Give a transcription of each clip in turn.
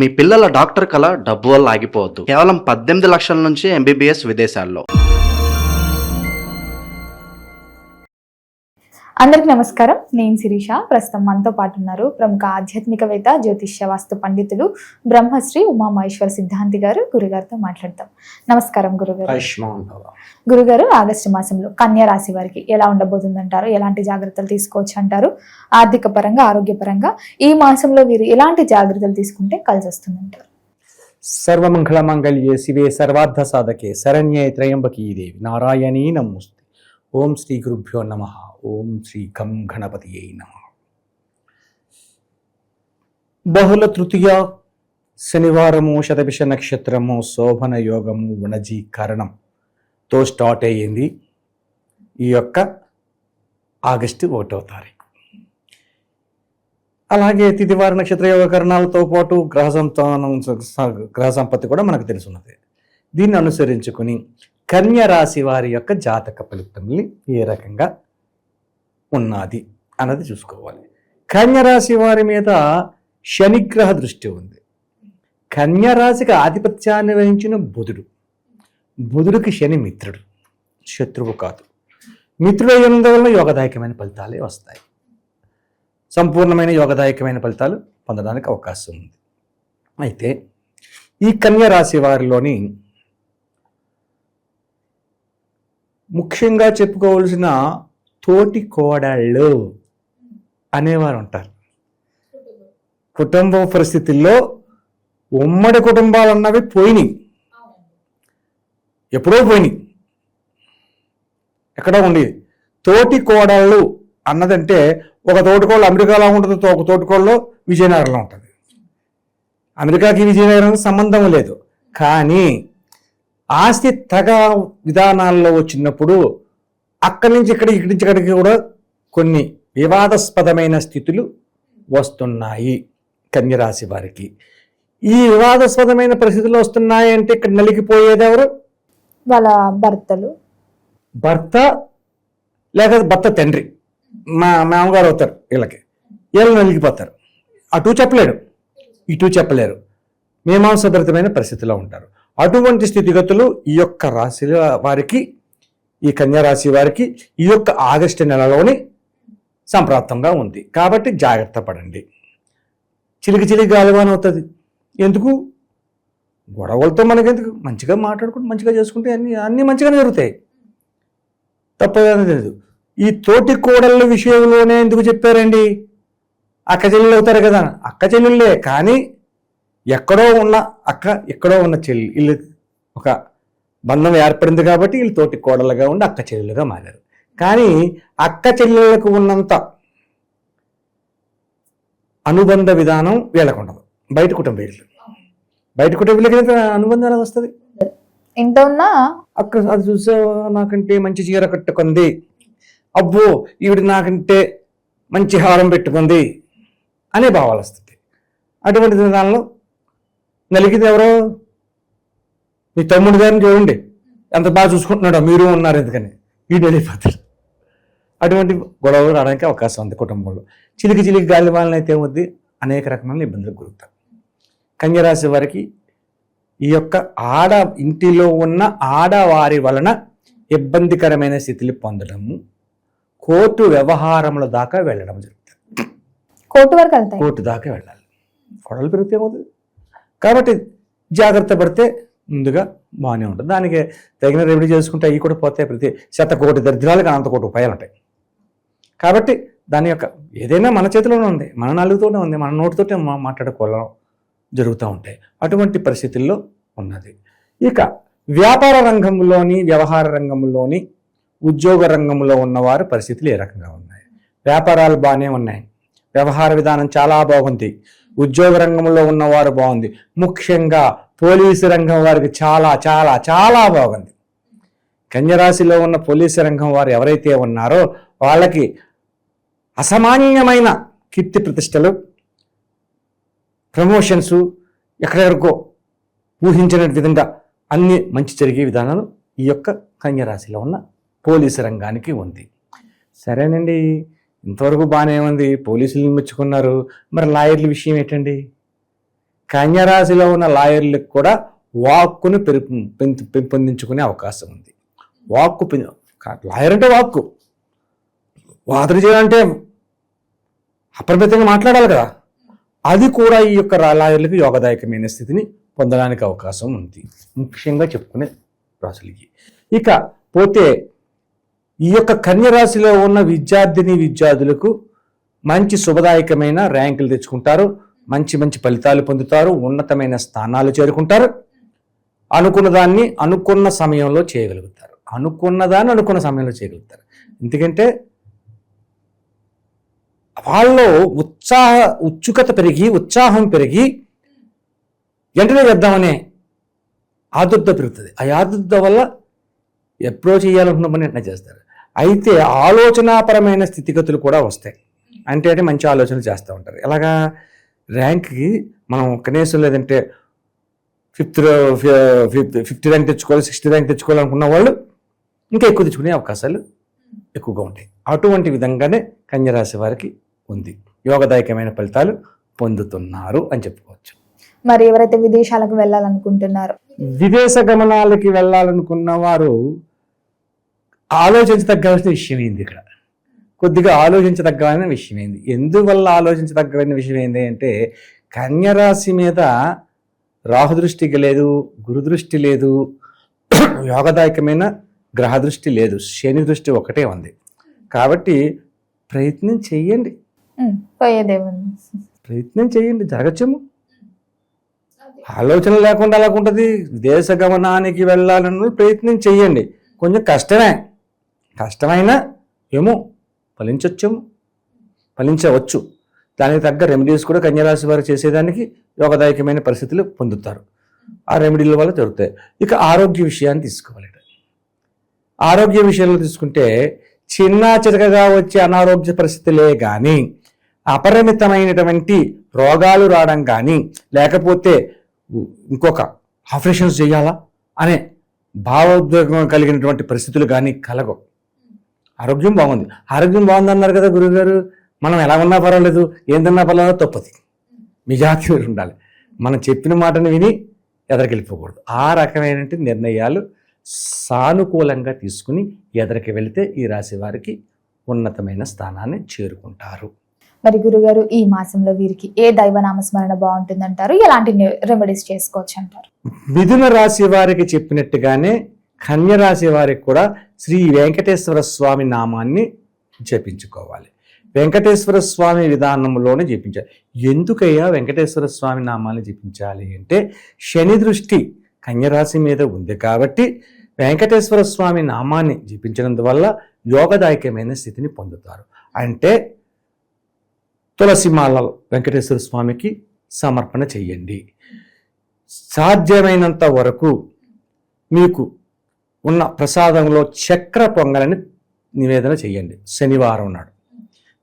మీ పిల్లల డాక్టర్ కల డబ్బు వల్ల ఆగిపోవద్దు. కేవలం 18 లక్షల నుంచి MBBS విదేశాల్లో. అందరికి నమస్కారం. నేను శిరీష. ప్రస్తుతం మనతో పాటు ఉన్నారు ప్రముఖ ఆధ్యాత్మికవేత్త, జ్యోతిష్య వాస్తు పండితులు బ్రహ్మశ్రీ ఉమామహేశ్వర సిద్ధాంతి గారు. గురుగారితో మాట్లాడతాం. నమస్కారం గురుగారు. గురుగారు, ఆగస్టు మాసంలో కన్యా రాశి వారికి ఎలా ఉండబోతుందంటారు? ఎలాంటి జాగ్రత్తలు తీసుకోవచ్చు అంటారు? ఆర్థిక పరంగా, ఆరోగ్యపరంగా ఈ మాసంలో వీరు ఎలాంటి జాగ్రత్తలు తీసుకుంటే కలిసి వస్తుందంటారు? సర్వమంగళ మంగళ్యే శివే సర్వార్థ సాధకే శరణ్యే త్రయంబకీ దేవి నారాయణీ నమోస్తుతే. ఓం శ్రీ గురుభ్యో నమః. ఓం శ్రీ గం గణపతియే నమః. బహుళ తృతీయ శనివారము, శతభిష నక్షత్రము, శోభన యోగము, వణజీకరణంతో స్టార్ట్ అయ్యింది ఈ యొక్క ఆగస్టు 1వ తారీఖు. అలాగే తిథివార నక్షత్ర యోగకరణాలతో పాటు గ్రహ సంపత్తి కూడా మనకు తెలుసున్నది. దీన్ని అనుసరించుకుని కన్య రాశి వారి యొక్క జాతక ఫలితాన్ని ఏ రకంగా ఉన్నది అన్నది చూసుకోవాలి. కన్య రాశి వారి మీద శనిగ్రహ దృష్టి ఉంది. కన్య రాశికి ఆధిపత్యాన్ని వహించిన బుధుడికి శని మిత్రుడు, శత్రువు కాదు. మిత్రుడు అయినందువల్ల యోగదాయకమైన ఫలితాలే వస్తాయి. సంపూర్ణమైన యోగదాయకమైన ఫలితాలు పొందడానికి అవకాశం ఉంది. అయితే ఈ కన్య రాశి వారిలోని ముఖ్యంగా చెప్పుకోవలసిన తోటి కోడళ్ళు అనేవారు ఉంటారు. కుటుంబ పరిస్థితుల్లో ఉమ్మడి కుటుంబాలు అన్నవి పోయినాయి, ఎప్పుడో పోయినాయి, ఎక్కడో ఉండేది. తోటి కోడళ్ళు అన్నదంటే ఒక తోటికోళ్ళు అమెరికాలో ఉంటుంది, ఒక తోటికోళ్ళు విజయనగరంలో ఉంటుంది. అమెరికాకి విజయనగరం సంబంధం లేదు, కానీ ఆస్తి తగ విధానాల్లో వచ్చినప్పుడు అక్కడి నుంచి ఇక్కడి నుంచి ఇక్కడికి కూడా కొన్ని వివాదాస్పదమైన స్థితులు వస్తున్నాయి కన్యరాశి వారికి. ఈ వివాదాస్పదమైన పరిస్థితులు వస్తున్నాయి అంటే ఇక్కడ నలిగిపోయేది ఎవరు? వాళ్ళ భర్త లేక భర్త తండ్రి, మామగారు అవుతారు. వీళ్ళు నలిగిపోతారు. అటు చెప్పలేరు, ఇటు చెప్పలేరు, మీమాంసభరితమైన పరిస్థితిలో ఉంటారు. అటువంటి స్థితిగతులు ఈ యొక్క రాశి వారికి, ఈ కన్యా రాశి వారికి ఈ యొక్క ఆగస్టు నెలలోని సంప్రాప్తంగా ఉంది. కాబట్టి జాగ్రత్త పడండి. చిలికి గాలివాన అవుతుంది. ఎందుకు? గొడవలతో మనకెందుకు? మంచిగా మాట్లాడుకుంటూ మంచిగా చేసుకుంటే అన్నీ మంచిగానే జరుగుతాయి, తప్పదని లేదు. ఈ తోటి కోడళ్ళ విషయంలోనే ఎందుకు చెప్పారండి? అక్క చెల్లెలు అవుతారు కదా, అక్క చెల్లెళ్ళే, కానీ ఎక్కడో ఉన్న అక్క, ఎక్కడో ఉన్న చెల్లి, వీళ్ళు ఒక బంధం ఏర్పడింది కాబట్టి వీళ్ళు తోటి కోడలుగా ఉండి అక్క చెల్లెలుగా మారారు. కానీ అక్క చెల్లెలకు ఉన్నంత అనుబంధ విధానం వీళ్ళకు ఉండదు. బయట కుటుంబీలకి అనుబంధం ఎలా వస్తుంది? ఎంత ఉన్నా అక్క అది చూసావా, నాకంటే మంచి చీర కట్టుకుంది, అబ్బో ఈవిడ నాకంటే మంచి హారం పెట్టుకుంది అనే భావాలు వస్తుంది. అటువంటి విధానంలో నలిగింది ఎవరో? మీ తమ్ముడు గారిని చూడండి, ఎంత బాగా చూసుకుంటున్నాడో, మీరు ఉన్నారు ఎందుకని వీడు వెళ్ళిపోతారు. అటువంటి గొడవలు రావడానికి అవకాశం ఉంది కుటుంబంలో. చిలికి గాలి వాళ్ళని అయితే ఉంది, అనేక రకమైన ఇబ్బందులకు గురవుతారు. కన్యరాశి వారికి ఈ యొక్క ఇంటిలో ఉన్న ఆడవారి వలన ఇబ్బందికరమైన స్థితిని పొందడము, కోర్టు వ్యవహారముల దాకా వెళ్ళడం జరుగుతుంది. కోర్టు దాకా వెళ్ళాలి. గొడవలు పెరిగితే అవుతుంది. కాబట్టి జాగ్రత్త పడితే ముందుగా బాగానే ఉంటుంది. దానికి తగిన రెమెడీ చేసుకుంటే అవి కూడా పోతాయి. ప్రతి 100 దరిద్రాలకు అనంత కోటి ఉపాయాలు ఉంటాయి. కాబట్టి దాని యొక్క ఏదైనా మన చేతిలోనే ఉంది, మన నాలుగుతోనే ఉంది, మన నోటితోటే మాట్లాడుకోవడం జరుగుతూ ఉంటాయి. అటువంటి పరిస్థితుల్లో ఉన్నది. ఇక వ్యాపార రంగంలోని, వ్యవహార రంగంలోని, ఉద్యోగ రంగంలో ఉన్నవారు పరిస్థితులు ఏ రకంగా ఉన్నాయి? వ్యాపారాలు బాగానే ఉన్నాయి, వ్యవహార విధానం చాలా బాగుంది, ఉద్యోగ రంగంలో ఉన్నవారు బాగుంది, ముఖ్యంగా పోలీసు రంగం వారికి చాలా చాలా చాలా బాగుంది. కన్యరాశిలో ఉన్న పోలీసు రంగం వారు ఎవరైతే ఉన్నారో వాళ్ళకి అసామాన్యమైన కీర్తి ప్రతిష్టలు, ప్రమోషన్స్, ఎక్కడెక్కడికో ఊహించిన విధంగా అన్ని మంచి జరిగే విధానాలు ఈ యొక్క కన్యరాశిలో ఉన్న పోలీసు రంగానికి ఉంది. సరేనండి, ఇంతవరకు బాగానే ఉంది, పోలీసులు మెచ్చుకున్నారు, మరి లాయర్ల విషయం ఏంటండి? కన్యరాశిలో ఉన్న లాయర్లకు కూడా వాక్కును పెంపొందించుకునే అవకాశం ఉంది. లాయర్ అంటే వాక్కు, వాదన చేయాలంటే అప్రమితంగా మాట్లాడాలి కదా, అది కూడా ఈ యొక్క లాయర్లకు యోగదాయకమైన స్థితిని పొందడానికి అవకాశం ఉంది, ముఖ్యంగా చెప్పుకునే రాశులకి. ఇక పోతే ఈ యొక్క కన్యరాశిలో ఉన్న విద్యార్థులకు మంచి శుభదాయకమైన ర్యాంకులు తెచ్చుకుంటారు, మంచి ఫలితాలు పొందుతారు, ఉన్నతమైన స్థానాలు చేరుకుంటారు, అనుకున్న సమయంలో చేయగలుగుతారు. అనుకున్న సమయంలో చేయగలుగుతారు. ఎందుకంటే వాళ్ళలో ఉత్సాహం పెరిగి వెంటనే చేద్దామనే ఆదుర్ద పెరుగుతుంది. ఆ ఆదుర్ద వల్ల ఎప్పుడో చేయాలనుకున్న పని వెంటనే చేస్తారు. అయితే ఆలోచనాపరమైన స్థితిగతులు కూడా వస్తాయి. అంటే మంచి ఆలోచనలు చేస్తూ ఉంటారు. ఎలాగా ర్యాంక్కి మనం కనీసం లేదంటే 50 ర్యాంక్ తెచ్చుకోవాలి, 60 ర్యాంక్ తెచ్చుకోవాలనుకున్న వాళ్ళు ఇంకా ఎక్కువ తెచ్చుకునే అవకాశాలు ఎక్కువగా ఉంటాయి. అటువంటి విధంగానే కన్యరాశి వారికి ఉంది, యోగదాయకమైన ఫలితాలు పొందుతున్నారు అని చెప్పుకోవచ్చు. మరి ఎవరైతే విదేశాలకు వెళ్ళాలనుకుంటున్నారో, విదేశ గమనాలకి వెళ్ళాలనుకున్న వారు ఆలోచించదగ్గవలసిన విషయం ఏంది? ఇక్కడ కొద్దిగా ఆలోచించదగ్గమైన విషయం ఏంది? ఎందువల్ల ఆలోచించదగ్గమైన విషయం ఏంటి అంటే, కన్యరాశి మీద రాహు దృష్టి లేదు, గురు దృష్టి లేదు, యోగదాయకమైన గ్రహ దృష్టి లేదు, శని దృష్టి ఒకటే ఉంది. కాబట్టి ప్రయత్నం చెయ్యండి, జరగచ్చేమో. ఆలోచన లేకుండా అలాగుంటుంది. దేశ గమనానికి వెళ్ళాలని ప్రయత్నం చెయ్యండి. కొంచెం కష్టమైనా ఏమో ఫలించవచ్చు. దానికి తగ్గ రెమెడీస్ కూడా కన్యరాశి వారు చేసేదానికి యోగదాయకమైన పరిస్థితులు పొందుతారు. ఆ రెమెడీల వల్ల జరుగుతాయి. ఇక ఆరోగ్య విషయాన్ని తీసుకోవాలి. ఆరోగ్య విషయంలో తీసుకుంటే చిన్నగా వచ్చే అనారోగ్య పరిస్థితులే కానీ, అపరిమితమైనటువంటి రోగాలు రావడం కానీ, లేకపోతే ఇంకొక ఆపరేషన్స్ చేయాలా అనే భావోద్వేగం కలిగినటువంటి పరిస్థితులు కానీ కలగవు. ఆరోగ్యం బాగుంది అన్నారు కదా గురువుగారు, మనం ఎలా ఉన్నా పర్వాలేదు, ఏందన్నా పర్వాలేదు, తప్పది. మిజాతి ఉండాలి. మనం చెప్పిన మాటను విని ఎదరికెళ్ళిపోకూడదు. ఆ రకమైన నిర్ణయాలు సానుకూలంగా తీసుకుని ఎదరికి వెళితే ఈ రాశి వారికి ఉన్నతమైన స్థానాన్ని చేరుకుంటారు. మరి గురుగారు, ఈ మాసంలో వీరికి ఏ దైవనామస్మరణ బాగుంటుందంటారు? ఎలాంటి రెమెడీస్ చేసుకోవచ్చు అంటారు? మిథున రాశి వారికి చెప్పినట్టుగానే కన్య రాశి వారికి కూడా శ్రీ వెంకటేశ్వర స్వామి నామాన్ని జపించుకోవాలి. వెంకటేశ్వర స్వామి విధానంలోనే జపించాలి. ఎందుకయ్యా వెంకటేశ్వర స్వామి నామాన్ని జపించాలి అంటే, శని దృష్టి కన్యరాశి మీద ఉంది కాబట్టి వెంకటేశ్వర స్వామి నామాన్ని జపించినందువల్ల యోగదాయకమైన స్థితిని పొందుతారు. అంటే తులసిమాల వెంకటేశ్వర స్వామికి సమర్పణ చెయ్యండి. సాధ్యమైనంత వరకు మీకు ఉన్న ప్రసాదంలో చక్ర పొంగలని నివేదన చేయండి. శనివారం నాడు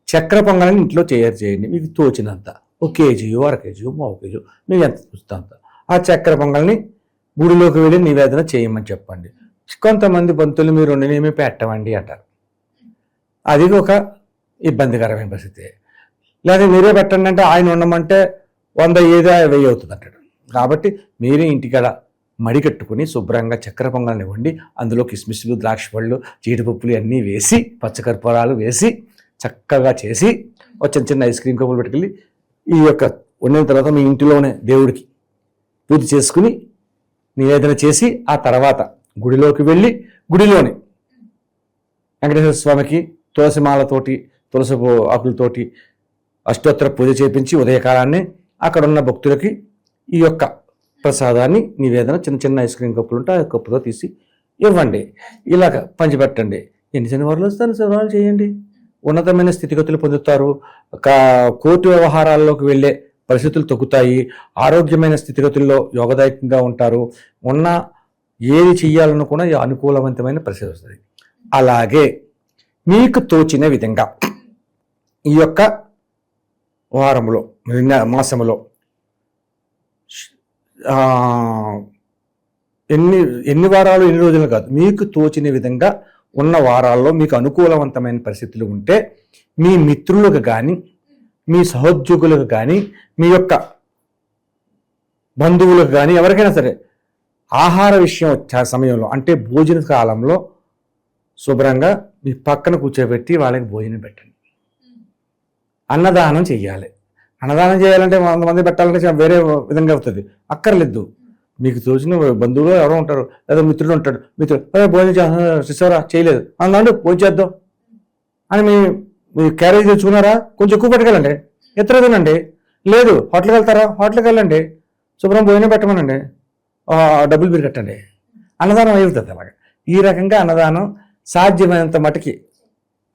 చక్ర పొంగలని ఇంట్లో చేయండి. మీకు తోచినంత, 1 కేజీయో 1/2 కేజీయో 1/2 కేజీ మీకు ఎంత చూస్తే అంత ఆ చక్ర పొంగల్ని గుడిలోకి వెళ్ళి నివేదన చేయమని చెప్పండి. కొంతమంది బంతులు మీరు వండినేమి పెట్టమండి అంటారు. అది ఒక ఇబ్బందికరమైన పరిస్థితి. లేదా మీరే పెట్టండి అంటే ఆయన ఉండమంటే 100 ఏదో 1000 అవుతుంది అంటాడు. కాబట్టి మీరే ఇంటికాడ మడి కట్టుకుని శుభ్రంగా చక్కెర పొంగల్ని వండి అందులో కిస్మిస్లు, ద్రాక్ష పళ్ళు, జీడిపప్పులు అన్నీ వేసి, పచ్చకర్పూరాలు వేసి చక్కగా చేసి ఒక చిన్న ఐస్ క్రీమ్ కప్పులు పెట్టుకెళ్ళి ఈ యొక్క వండిన తర్వాత మీ ఇంటిలోనే దేవుడికి పూజ చేసుకుని నివేదన చేసి ఆ తర్వాత గుడిలోకి వెళ్ళి గుడిలోనే వెంకటేశ్వర స్వామికి తులసిమాలతోటి, తులసి ఆకులతోటి అష్టోత్తర పూజ చేపించి ఉదయకాలాన్ని అక్కడ ఉన్న భక్తులకి ఈ యొక్క ప్రసాదాన్ని నివేదన చిన్న ఐస్ క్రీమ్ కప్పులు ఉంటే ఆ కప్పుతో తీసి ఇవ్వండి. ఇలాగ పంచిపెట్టండి. ఎన్ని శనివారాలు వస్తాను శనివారాలు చేయండి. ఉన్నతమైన స్థితిగతులు పొందుతారు. కోర్టు వ్యవహారాల్లోకి వెళ్ళే పరిస్థితులు తగ్గుతాయి. ఆరోగ్యమైన స్థితిగతుల్లో యోగదాయకంగా ఉంటారు. ఉన్న ఏది చెయ్యాలన్నా కూడా అనుకూలవంతమైన పరిస్థితి వస్తుంది. అలాగే మీకు తోచిన విధంగా ఈ యొక్క వారంలో మాసంలో ఎన్ని వారాలు ఎన్ని రోజులు కాదు, మీకు తోచిన విధంగా ఉన్న వారాల్లో మీకు అనుకూలవంతమైన పరిస్థితులు ఉంటే మీ మిత్రులకు కానీ, మీ సహోద్యోగులకు కానీ, మీ యొక్క బంధువులకు కానీ ఎవరికైనా సరే ఆహార విషయం వచ్చే సమయంలో అంటే భోజన కాలంలో శుభ్రంగా మీ పక్కన కూర్చోబెట్టి వాళ్ళకి భోజనం పెట్టండి. అన్నదానం చెయ్యాలి. అన్నదానం చేయాలంటే 100 మంది పెట్టాలంటే వేరే విధంగా అవుతుంది. అక్కర్లేదు, మీకు తోచిన బంధువులు ఎవరో ఉంటారు, లేదా మిత్రుడు ఉంటాడు, మిత్రుడు భోజనం చేస్తారా, చేయలేదు అందులో భోజనం చేద్దాం అని మీ క్యారేజ్ తెచ్చుకున్నారా, కొంచెం ఎక్కువ పట్టుకెళ్ళండి, ఎత్తర తినండి. లేదు హోటల్కి వెళ్తారా, హోటల్కి వెళ్ళండి, శుభ్రం భోజనం పెట్టమనండి, డబ్బులు మీరు కట్టండి, అన్నదానం అవుతుంది. అలాగా ఈ రకంగా అన్నదానం సాధ్యమైనంత మటుకి,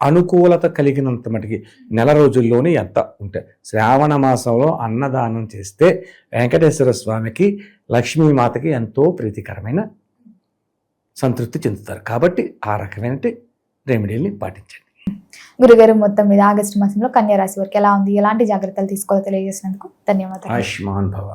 అనుకూలత కలిగినంత మటుకి నెల రోజుల్లోనే ఎంత ఉంటే శ్రావణ మాసంలో అన్నదానం చేస్తే వెంకటేశ్వర స్వామికి, లక్ష్మీమాతకి ఎంతో ప్రీతికరమైన సంతృప్తి చెందుతారు. కాబట్టి ఆ రకమైన రెమెడీని పాటించండి. గురుగారు, మొత్తం మీద ఆగస్టు మాసంలో కన్యా రాశి వారికి ఎలా ఉంది, ఎలాంటి జాగ్రత్తలు తీసుకోవాలో తెలియజేసినందుకు ధన్యవాదాలు. ఆయుష్మాన్ భవ.